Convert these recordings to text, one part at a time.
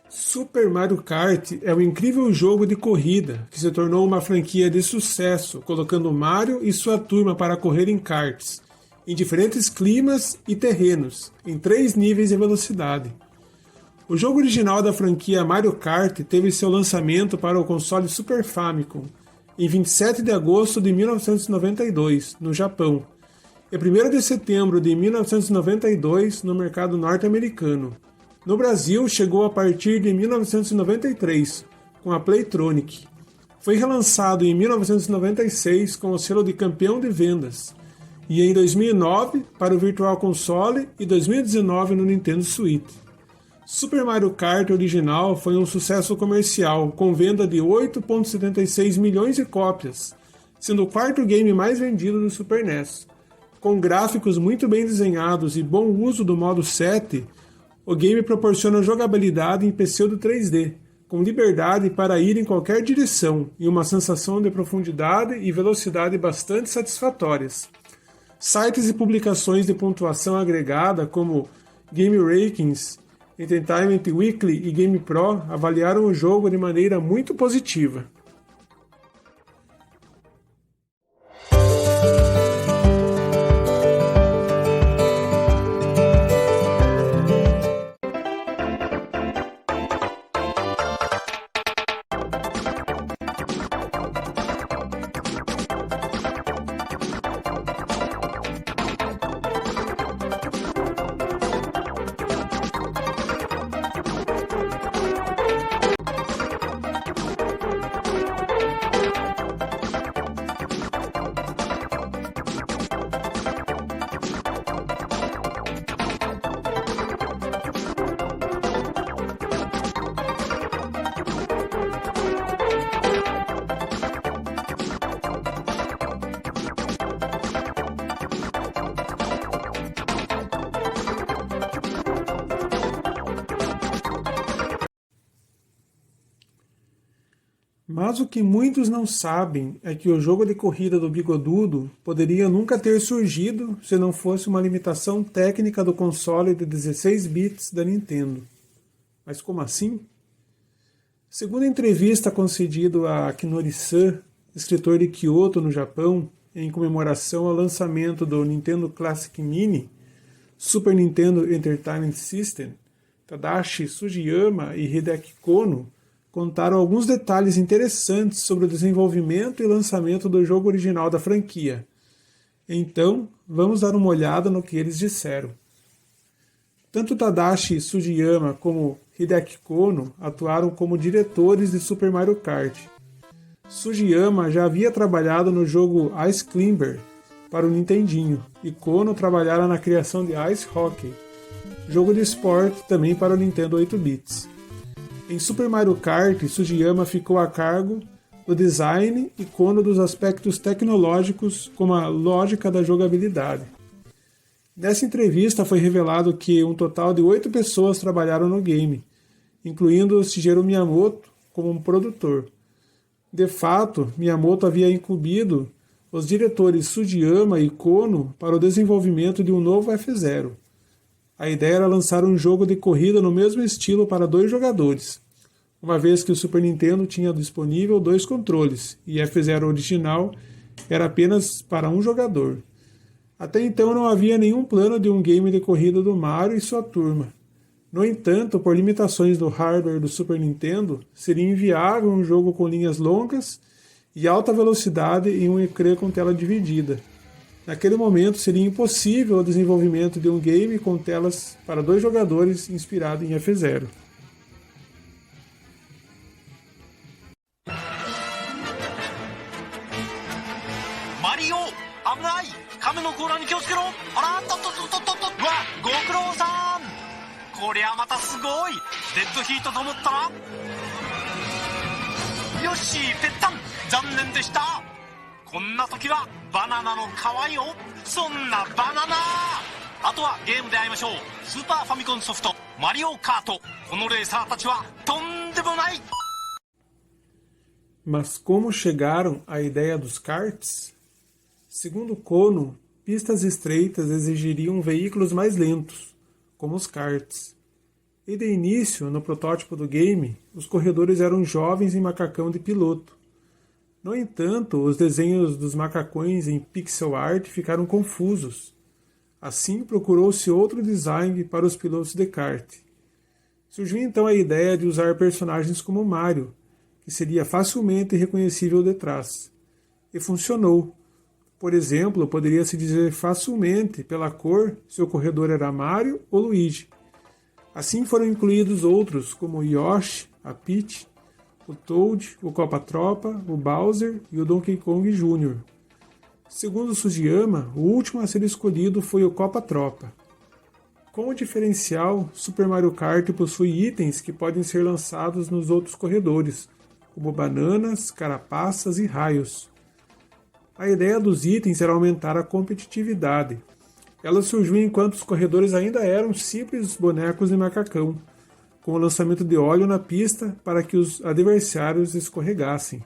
Super Mario Kart é um incrível jogo de corrida que se tornou uma franquia de sucesso, colocando Mario e sua turma para correr em karts, em diferentes climas e terrenos, em 3 níveis de velocidade. O jogo original da franquia Mario Kart teve seu lançamento para o console Super Famicom em 27 de agosto de 1992, no Japão, e 1º de setembro de 1992 no mercado norte-americano. No Brasil, chegou a partir de 1993, com a Playtronic. Foi relançado em 1996 com o selo de campeão de vendas, e em 2009 para o Virtual Console e 2019 no Nintendo Switch. Super Mario Kart original foi um sucesso comercial, com venda de 8,76 milhões de cópias, sendo o 4º game mais vendido do Super NES. Com gráficos muito bem desenhados e bom uso do modo 7, o game proporciona jogabilidade em pseudo 3D, com liberdade para ir em qualquer direção e uma sensação de profundidade e velocidade bastante satisfatórias. Sites e publicações de pontuação agregada como Game Rankings, Entertainment Weekly e GamePro avaliaram o jogo de maneira muito positiva. Mas o que muitos não sabem é que o jogo de corrida do Bigodudo poderia nunca ter surgido se não fosse uma limitação técnica do console de 16 bits da Nintendo. Mas como assim? Segundo a entrevista concedida a Akinori-san, escritor de Kyoto, no Japão, em comemoração ao lançamento do Nintendo Classic Mini, Super Nintendo Entertainment System, Tadashi Sugiyama e Hideki Kono contaram alguns detalhes interessantes sobre o desenvolvimento e lançamento do jogo original da franquia. Então, vamos dar uma olhada no que eles disseram. Tanto Tadashi Sugiyama como Hideki Kono atuaram como diretores de Super Mario Kart. Sugiyama já havia trabalhado no jogo Ice Climber para o Nintendinho, e Kono trabalhara na criação de Ice Hockey, jogo de esporte também para o Nintendo 8-bits. Em Super Mario Kart, Sugiyama ficou a cargo do design e Kono dos aspectos tecnológicos, como a lógica da jogabilidade. Nessa entrevista foi revelado que um total de 8 pessoas trabalharam no game, incluindo Shigeru Miyamoto como um produtor. De fato, Miyamoto havia incumbido os diretores Sugiyama e Kono para o desenvolvimento de um novo F-Zero. A ideia era lançar um jogo de corrida no mesmo estilo para 2 jogadores, uma vez que o Super Nintendo tinha disponível 2 controles e F-Zero original era apenas para um jogador. Até então não havia nenhum plano de um game de corrida do Mario e sua turma. No entanto, por limitações do hardware do Super Nintendo, seria inviável um jogo com linhas longas e alta velocidade em um ecrã com tela dividida. Naquele momento seria impossível o desenvolvimento de um game com telas para 2 jogadores inspirado em F-Zero. Mario, 危ない！亀の甲羅に気をつけろ！あらっとっとっとっとっと！わ、ご苦労さん！こりゃまたすごい！デッドヒートと思ったらよし、ぺったん！残念でした！こんな時はバナナの皮よ。そんなバナナ。あとはゲームで会いましょう。スーパーファミコンソフトマリオカート。このレーサーたちはとんでもない。 Mas como chegaram à ideia dos karts? Segundo Kono, pistas estreitas exigiriam veículos mais lentos, como os karts. E de início, no protótipo do game, os corredores eram jovens em macacão de piloto. No entanto, os desenhos dos macacões em pixel art ficaram confusos. Assim, procurou-se outro design para os pilotos de kart. Surgiu então a ideia de usar personagens como Mario, que seria facilmente reconhecível de trás. E funcionou. Por exemplo, poderia-se dizer facilmente pela cor se o corredor era Mario ou Luigi. Assim foram incluídos outros como o Yoshi, a Peach, o Toad, o Copa-Tropa, o Bowser e o Donkey Kong Jr. Segundo Sugiyama, o último a ser escolhido foi o Copa-Tropa. Com o diferencial, Super Mario Kart possui itens que podem ser lançados nos outros corredores, como bananas, carapaças e raios. A ideia dos itens era aumentar a competitividade. Ela surgiu enquanto os corredores ainda eram simples bonecos de macacão, com o lançamento de óleo na pista para que os adversários escorregassem.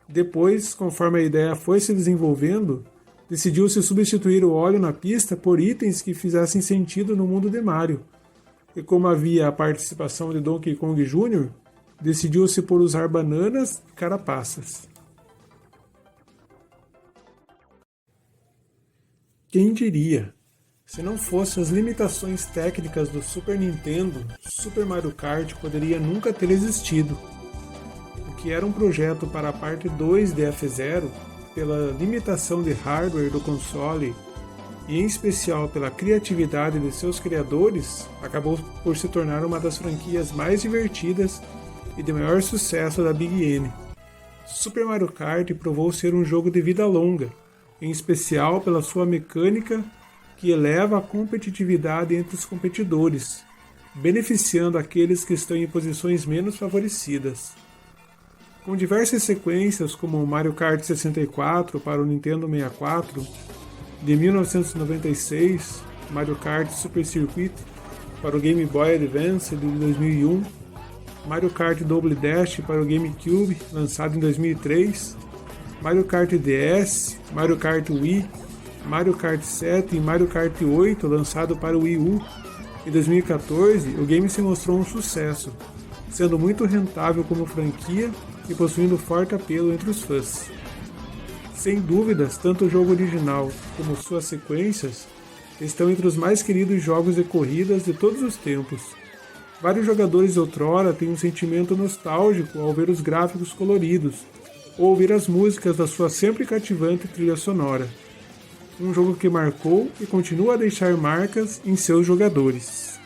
Depois, conforme a ideia foi se desenvolvendo, decidiu-se substituir o óleo na pista por itens que fizessem sentido no mundo de Mario. E como havia a participação de Donkey Kong Jr., decidiu-se por usar bananas e carapaças. Quem diria? Se não fossem as limitações técnicas do Super Nintendo, Super Mario Kart poderia nunca ter existido. O que era um projeto para a parte 2 de F-Zero, pela limitação de hardware do console e em especial pela criatividade de seus criadores, acabou por se tornar uma das franquias mais divertidas e de maior sucesso da Big N. Super Mario Kart provou ser um jogo de vida longa, em especial pela sua mecânica que eleva a competitividade entre os competidores, beneficiando aqueles que estão em posições menos favorecidas. Com diversas sequências como Mario Kart 64 para o Nintendo 64, de 1996, Mario Kart Super Circuit para o Game Boy Advance de 2001, Mario Kart Double Dash para o GameCube, lançado em 2003, Mario Kart DS, Mario Kart Wii, Mario Kart 7 e Mario Kart 8, lançado para o Wii U. Em 2014, o game se mostrou um sucesso, sendo muito rentável como franquia e possuindo forte apelo entre os fãs. Sem dúvidas, tanto o jogo original como suas sequências estão entre os mais queridos jogos de corridas de todos os tempos. Vários jogadores de outrora têm um sentimento nostálgico ao ver os gráficos coloridos ou ouvir as músicas da sua sempre cativante trilha sonora. Um jogo que marcou e continua a deixar marcas em seus jogadores.